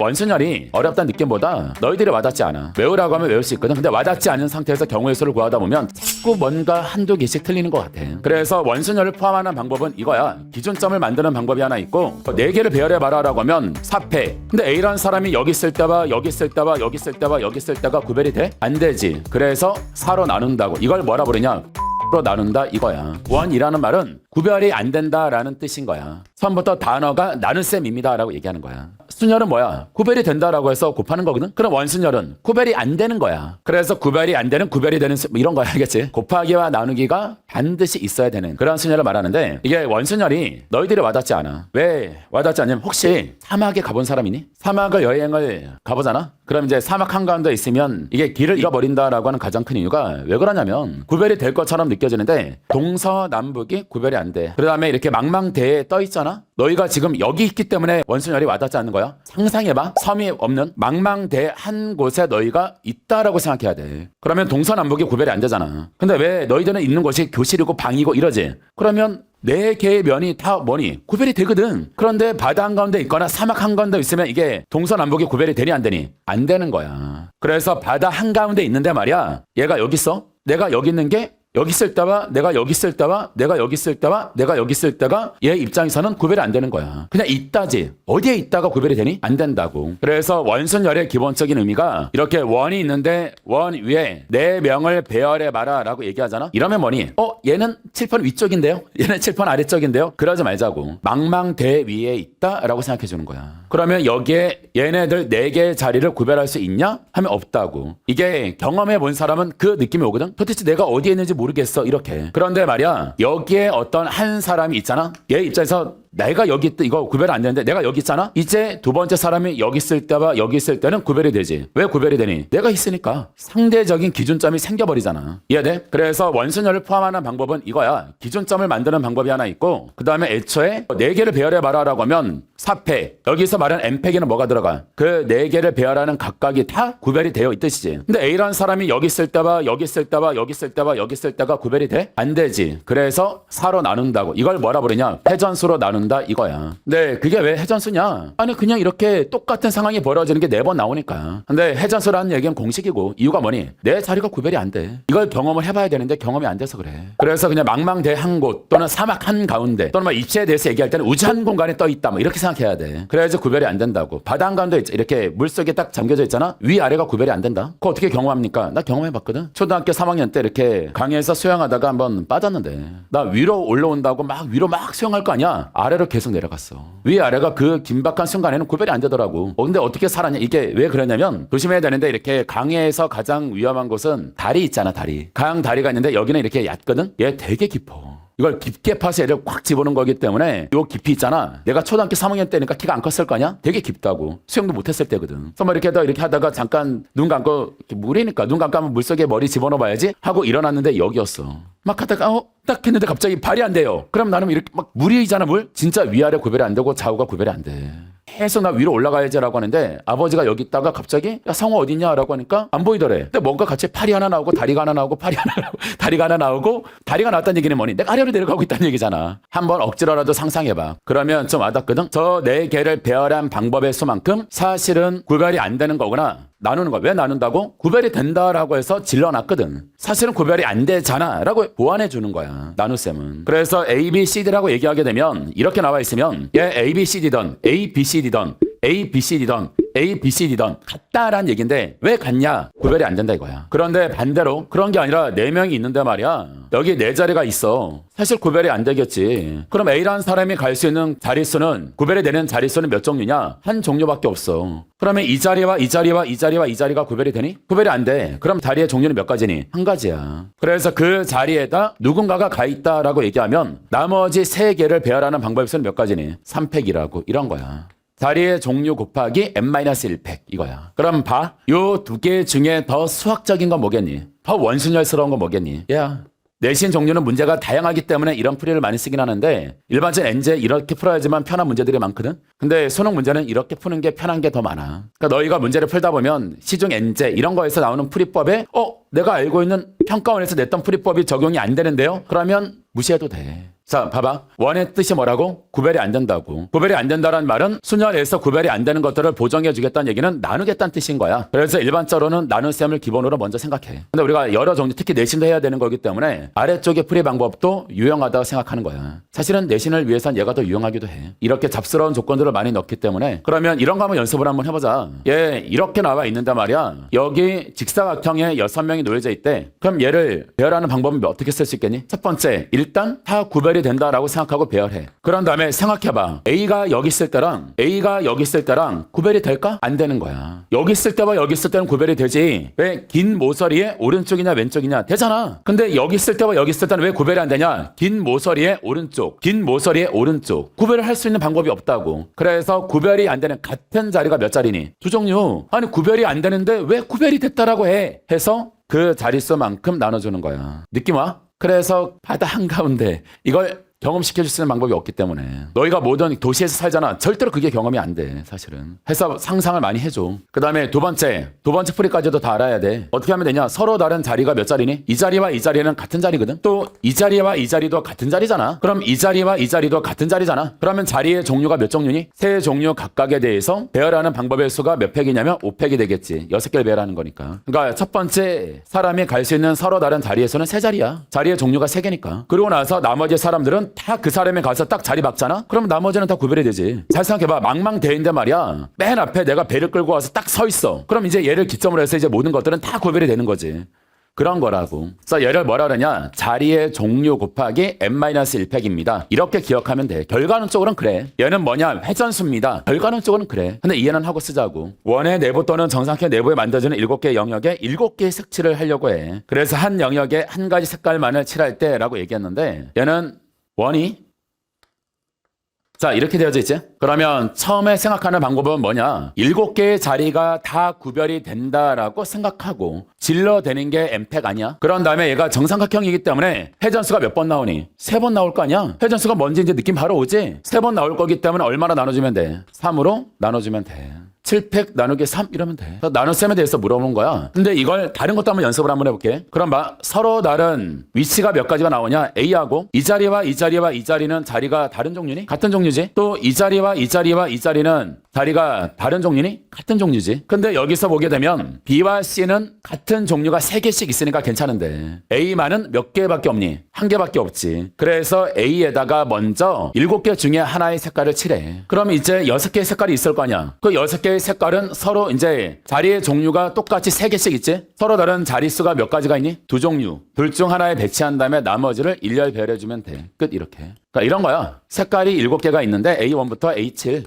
원순열이 어렵다는 느낌보다 너희들이 와닿지 않아. 외우라고 하면 외울 수 있거든. 근데 와닿지 않은 상태에서 경우의 수를 구하다 보면 자꾸 뭔가 한두 개씩 틀리는 것 같아. 그래서 원순열을 포함하는 방법은 이거야. 기준점을 만드는 방법이 하나 있고 4개를 배열해봐라 라고 하면 4패. 근데 A라는 사람이 여기 있을 때와 여기 있을 때와 여기 있을 때와 여기 있을 때가 구별이 돼? 안 되지. 그래서 4로 나눈다고. 이걸 뭐라 부르냐? 로 나눈다 이거야. 원이라는 말은 구별이 안 된다라는 뜻인 거야. 처음부터 단어가 나눗셈입니다 라고 얘기하는 거야. 순열은 뭐야? 구별이 된다라고 해서 곱하는 거거든? 그럼 원순열은 구별이 안 되는 거야. 그래서 구별이 안 되는 구별이 되는 이런 거야. 알겠지? 곱하기와 나누기가 반드시 있어야 되는 그런 순열을 말하는데 이게 원순열이 너희들이 와닿지 않아. 왜 와닿지 않냐면 혹시 사막에 가본 사람이니? 사막을 여행을 가보잖아? 그럼 이제 사막 한가운데 있으면 이게 길을 잃어버린다라고 하는 가장 큰 이유가 왜 그러냐면 구별이 될 것처럼 느껴지는데 동서남북이 구별이 안 돼. 그 다음에 이렇게 망망대해에 떠 있잖아? 너희가 지금 여기 있기 때문에 원순열이 와닿지 않는 거야. 상상해봐. 섬이 없는 망망대해 한 곳에 너희가 있다라고 생각해야 돼. 그러면 동서남북이 구별이 안 되잖아. 근데 왜 너희들은 있는 곳이 교실이고 방이고 이러지? 그러면 4개의 면이 다 뭐니? 구별이 되거든. 그런데 바다 한가운데 있거나 사막 한가운데 있으면 이게 동서남북이 구별이 되니 안 되니? 안 되는 거야. 그래서 바다 한가운데 있는데 말이야. 얘가 여기 있어? 내가 여기 있는 게 여기 있을 때와 내가 여기 있을 때와 내가 여기 있을 때와 내가 여기 있을 때가 얘 입장에서는 구별이 안 되는 거야. 그냥 있다지. 어디에 있다가 구별이 되니? 안 된다고. 그래서 원순열의 기본적인 의미가 이렇게 원이 있는데 원 위에 내 명을 배열해봐라 라고 얘기하잖아. 이러면 뭐니? 얘는 칠판 위쪽인데요? 얘는 칠판 아래쪽인데요? 그러지 말자고. 망망대 위에 있다 라고 생각해 주는 거야. 그러면 여기에 얘네들 4개의 자리를 구별할 수 있냐? 하면 없다고. 이게 경험해 본 사람은 그 느낌이 오거든? 도대체 내가 어디에 있는지 모르겠어 이렇게. 그런데 말이야 여기에 어떤 한 사람이 있잖아. 얘 입장에서 내가 여기 있다 이거 구별 안 되는데 내가 여기 있잖아. 이제 두 번째 사람이 여기 있을 때와 여기 있을 때는 구별이 되지. 왜 구별이 되니? 내가 있으니까. 상대적인 기준점이 생겨버리잖아. 이해돼? 그래서 원순열을 포함하는 방법은 이거야. 기준점을 만드는 방법이 하나 있고 그 다음에 애초에 4개를 배열해봐라 라고 하면 4패. 여기서 말하는 n패기는 뭐가 들어가? 그 4개를 배열하는 각각이 다 구별이 되어 있듯이지. 근데 A라는 사람이 여기 있을 때와 여기 있을 때와 여기 있을 때와 여기 있을 때가 구별이 돼? 안 되지. 그래서 4로 나눈다고. 이걸 뭐라 부르냐? 회전수로 나눈다 이거야. 근데 그게 왜 회전수냐? 아니 그냥 이렇게 똑같은 상황이 벌어지는 게 4번 나오니까. 근데 회전수라는 얘기는 공식이고 이유가 뭐니? 내 자리가 구별이 안 돼. 이걸 경험을 해봐야 되는데 경험이 안 돼서 그래. 그래서 그냥 망망대 한 곳 또는 사막 한 가운데 또는 뭐 입체에 대해서 얘기할 때는 우주 한 공간에 떠 있다 뭐 이렇게 생각해야 돼. 그래야지 구별이 안 된다고. 바다 한 가운데 이렇게 물속에 딱 잠겨져 있잖아. 위아래가 구별이 안 된다. 그거 어떻게 경험합니까? 나 경험해봤거든. 초등학교 3학년 때 이렇게 강에서 수영하다가 한번 빠졌는데 나 위로 올라온다고 막 위로 막 수영할 거 아니야. 아래로 계속 내려갔어. 위아래가 그 긴박한 순간에는 구별이 안 되더라고. 근데 어떻게 살았냐? 이게 왜 그러냐면 조심해야 되는데 이렇게 강에서 가장 위험한 곳은 다리 있잖아. 다리. 강 다리가 있는데 여기는 이렇게 얕거든. 얘 되게 깊어. 이걸 깊게 파서 얘를 꽉 집어넣은 거기 때문에 요 깊이 있잖아. 내가 초등학교 3학년 때니까 키가 안 컸을 거 아니야? 되게 깊다고. 수영도 못했을 때거든. 그래서 뭐 이렇게 하다가 잠깐 눈 감고 물이니까 눈 감고 하면 물속에 머리 집어넣어 봐야지 하고 일어났는데 여기였어. 막 하다가 딱 했는데 갑자기 발이 안 돼요. 그럼 나는 이렇게 막 물이잖아 물. 진짜 위아래 구별이 안 되고 좌우가 구별이 안 돼. 계속 나 위로 올라가야지라고 하는데 아버지가 여기 있다가 갑자기 야 성호 어디냐라고 하니까 안 보이더래. 근데 뭔가 같이 팔이 하나 나오고 다리가 하나 나오고 팔이 하나 나오고 다리가 하나 나오고 다리가 나왔다는 얘기는 뭐니? 내가 아래로 내려가고 있다는 얘기잖아. 한번 억지로라도 상상해봐. 그러면 좀 와닿거든. 저 4개를 배열한 방법의 수만큼 사실은 구별이 안 되는 거구나. 나누는 거야. 왜 나눈다고? 구별이 된다라고 해서 질러놨거든. 사실은 구별이 안 되잖아 라고 보완해 주는 거야. 나눗셈은. 그래서 A, B, C, D라고 얘기하게 되면 이렇게 나와 있으면 얘 A, B, C, D던 A, B, C, D던 A, B, C, D던 A, B, C, D던 같다라는 얘기인데 왜 같냐? 구별이 안 된다 이거야. 그런데 반대로 그런 게 아니라 4명이 있는데 말이야. 여기 4자리가 있어. 사실 구별이 안 되겠지. 그럼 A라는 사람이 갈 수 있는 자릿수는 구별이 되는 자릿수는 몇 종류냐? 한 종류밖에 없어. 그러면 이 자리와 이 자리와 이 자리와 이 자리가 구별이 되니? 구별이 안 돼. 그럼 자리의 종류는 몇 가지니? 한 가지야. 그래서 그 자리에다 누군가가 가 있다라고 얘기하면 나머지 3개를 배열하는 방법에서는 몇 가지니? 3팩이라고 이런 거야. 자리의 종류 곱하기 n-1팩 이거야. 그럼 봐. 요 2개 중에 더 수학적인 건 뭐겠니? 더 원순열스러운 건 뭐겠니? 야. 내신 종류는 문제가 다양하기 때문에 이런 풀이를 많이 쓰긴 하는데 일반적인 N제 이렇게 풀어야지만 편한 문제들이 많거든. 근데 수능 문제는 이렇게 푸는 게 편한 게 더 많아. 그러니까 너희가 문제를 풀다 보면 시중 N제 이런 거에서 나오는 풀이법에 내가 알고 있는 평가원에서 냈던 풀이법이 적용이 안 되는데요? 그러면 무시해도 돼. 자, 봐봐. 원의 뜻이 뭐라고? 구별이 안 된다고. 구별이 안 된다는 말은 순열에서 구별이 안 되는 것들을 보정해 주겠다는 얘기는 나누겠다는 뜻인 거야. 그래서 일반적으로는 나눗셈을 기본으로 먼저 생각해. 근데 우리가 여러 종류, 특히 내신도 해야 되는 거기 때문에 아래쪽의 풀이 방법도 유용하다고 생각하는 거야. 사실은 내신을 위해선 얘가 더 유용하기도 해. 이렇게 잡스러운 조건들을 많이 넣기 때문에. 그러면 이런 거 한번 연습을 한번 해보자. 얘 이렇게 나와 있는단 말이야. 여기 직사각형에 6명이 놓여져 있대. 그럼 얘를 배열하는 방법은 어떻게 쓸 수 있겠니? 첫 번째, 일단 다 구별이 된다라고 생각하고 배열해. 그런 다음에 생각해봐. A가 여기 있을 때랑 A가 여기 있을 때랑 구별이 될까? 안 되는 거야. 여기 있을 때와 여기 있을 때는 구별이 되지. 왜 긴 모서리에 오른쪽이냐 왼쪽이냐 되잖아. 근데 여기 있을 때와 여기 있을 때는 왜 구별이 안 되냐? 긴 모서리에 오른쪽, 긴 모서리에 오른쪽. 구별을 할 수 있는 방법이 없다고. 그래서 구별이 안 되는 같은 자리가 몇 자리니? 두 종류. 아니 구별이 안 되는데 왜 구별이 됐다라고 해? 해서 그 자릿수만큼 나눠주는 거야. 느낌 와? 그래서 바다 한가운데 이걸 경험시켜줄 수 있는 방법이 없기 때문에 너희가 모든 도시에서 살잖아. 절대로 그게 경험이 안 돼. 사실은. 해서 상상을 많이 해줘. 그 다음에 두 번째 풀이까지도 다 알아야 돼. 어떻게 하면 되냐? 서로 다른 자리가 몇 자리니? 이 자리와 이 자리는 같은 자리거든. 또 이 자리와 이 자리도 같은 자리잖아. 그럼 이 자리와 이 자리도 같은 자리잖아. 그러면 자리의 종류가 몇 종류니? 세 종류 각각에 대해서 배열하는 방법의 수가 몇 팩이냐면 5팩이 되겠지. 6개를 배열하는 거니까. 그러니까 첫 번째 사람이 갈 수 있는 서로 다른 자리에서는 세 자리야. 자리의 종류가 3개니까. 그러고 나서 나머지 사람들은 다 그 사람이 가서 딱 자리 박잖아? 그러면 나머지는 다 구별이 되지. 잘 생각해봐. 망망대해인데 말이야. 맨 앞에 내가 배를 끌고 와서 딱 서 있어. 그럼 이제 얘를 기점으로 해서 이제 모든 것들은 다 구별이 되는 거지. 그런 거라고. 그래서 얘를 뭐라 그러냐? 자리의 종류 곱하기 n-1팩입니다. 이렇게 기억하면 돼. 결과론적으로는 그래. 얘는 뭐냐? 회전수입니다. 결과론적으로는 그래. 근데 이해는 하고 쓰자고. 원의 내부 또는 정사각형 내부에 만들어지는 7개의 영역에 7개의 색칠을 하려고 해. 그래서 한 영역에 한 가지 색깔만을 칠할 때라고 얘기했는데 얘는 원이 자 이렇게 되어져 있지? 그러면 처음에 생각하는 방법은 뭐냐? 7개의 자리가 다 구별이 된다라고 생각하고 질러대는 게 M팩 아니야? 그런 다음에 얘가 정삼각형이기 때문에 회전수가 몇 번 나오니? 3번 나올 거 아니야? 회전수가 뭔지 이제 느낌 바로 오지? 3번 나올 거기 때문에 얼마나 나눠주면 돼? 3으로 나눠주면 돼. 7팩 나누기 3 이러면 돼. 나눗셈에 대해서 물어보는 거야. 근데 이걸 다른 것도 한번 연습을 한번 해볼게. 그럼 서로 다른 위치가 몇 가지가 나오냐? A하고 이 자리와 이 자리와 이 자리는 자리가 다른 종류니? 같은 종류지. 또 이 자리와 이 자리와 이 자리는 자리가 다른 종류니? 같은 종류지. 근데 여기서 보게 되면 B와 C는 같은 종류가 3개씩 있으니까 괜찮은데 A만은 몇 개밖에 없니? 1개밖에 없지. 그래서 A에다가 먼저 7개 중에 하나의 색깔을 칠해. 그럼 이제 6개의 색깔이 있을 거 아니야. 그 6개의 색깔은 서로 이제 자리의 종류가 똑같이 3개씩 있지? 서로 다른 자릿수가 몇 가지가 있니? 2종류. 둘 중 하나에 배치한 다음에 나머지를 일렬 배열해주면 돼. 끝 이렇게. 그러니까 이런 거야. 색깔이 7개가 있는데 A1부터 A7.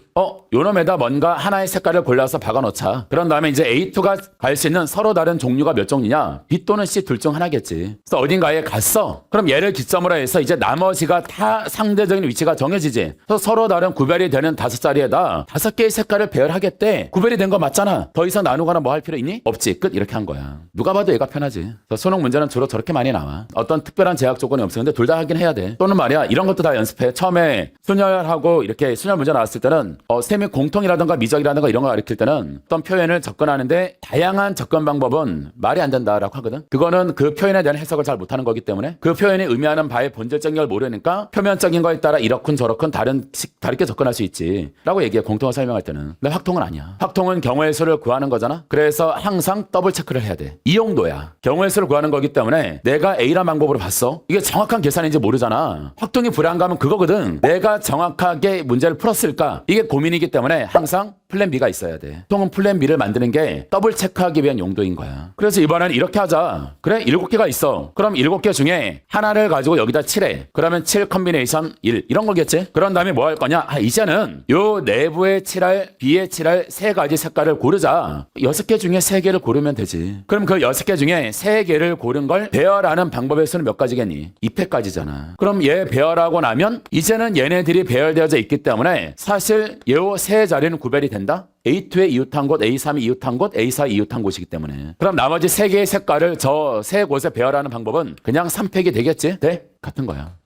요놈에다 뭔가 하나의 색깔을 골라서 박아놓자. 그런 다음에 이제 A2가 갈 수 있는 서로 다른 종류가 몇 종류냐? B 또는 C 둘 중 하나겠지. 그래서 어딘가에 갔어. 그럼 얘를 기점으로 해서 이제 나머지가 다 상대적인 위치가 정해지지. 그래서 서로 다른 구별이 되는 5자리에다 5개의 색깔을 배열하겠대. 구별이 된 거 맞잖아. 더 이상 나누거나 뭐 할 필요 있니? 없지. 끝 이렇게 한 거야. 누가 봐도 얘가 편하지. 그래서 수능 문제는 주로 저렇게 많이 나와. 어떤 특별한 제약 조건이 없어. 근데 둘 다 하긴 해야 돼. 또는 말이야. 이런 것도 다 연습해. 처음에 순열하고 이렇게 순열 문제 나왔을 때는 셈이 공통이라든가 미적이라든가 이런 거 가르칠 때는 어떤 표현을 접근하는데 다양한 접근 방법은 말이 안 된다라고 하거든. 그거는 그 표현에 대한 해석을 잘 못하는 거기 때문에 그 표현이 의미하는 바의 본질적인 걸 모르니까 표면적인 거에 따라 이렇군 저렇군 다르게 접근할 수 있지 라고 얘기해. 공통을 설명할 때는. 근데 확통은 아니야. 확통은 경우의 수를 구하는 거잖아. 그래서 항상 더블 체크를 해야 돼. 이 용도야. 경우의 수를 구하는 거기 때문에 내가 A란 방법으로 봤어. 이게 정확한 계산인지 모르잖아. 확통이 불안감은 그거거든. 내가 정확하게 문제를 풀었을까? 이게 고민이기 때문에 항상 플랜 B가 있어야 돼. 보통은 플랜 B를 만드는 게 더블 체크하기 위한 용도인 거야. 그래서 이번에는 이렇게 하자. 그래 7개가 있어. 그럼 7개 중에 하나를 가지고 여기다 칠해. 그러면 7 컨비네이션 1 이런 거겠지. 그런 다음에 뭐 할 거냐? 이제는 요 내부에 칠할 B에 칠할 3가지 색깔을 고르자. 6개 중에 3개를 고르면 되지. 그럼 그 6개 중에 3개를 고른 걸 배열하는 방법의 수는 몇 가지겠니? 2팩까지잖아. 그럼 얘 배열하고 나면 이제는 얘네들이 배열되어져 있기 때문에 사실 요 세 자리는 구별이 된다? A2에 이웃한 곳, A3이 이웃한 곳, A4이 이웃한 곳이기 때문에. 그럼 나머지 3개의 색깔을 저 세 곳에 배열하는 방법은 그냥 3팩이 되겠지? 네? 같은 거야.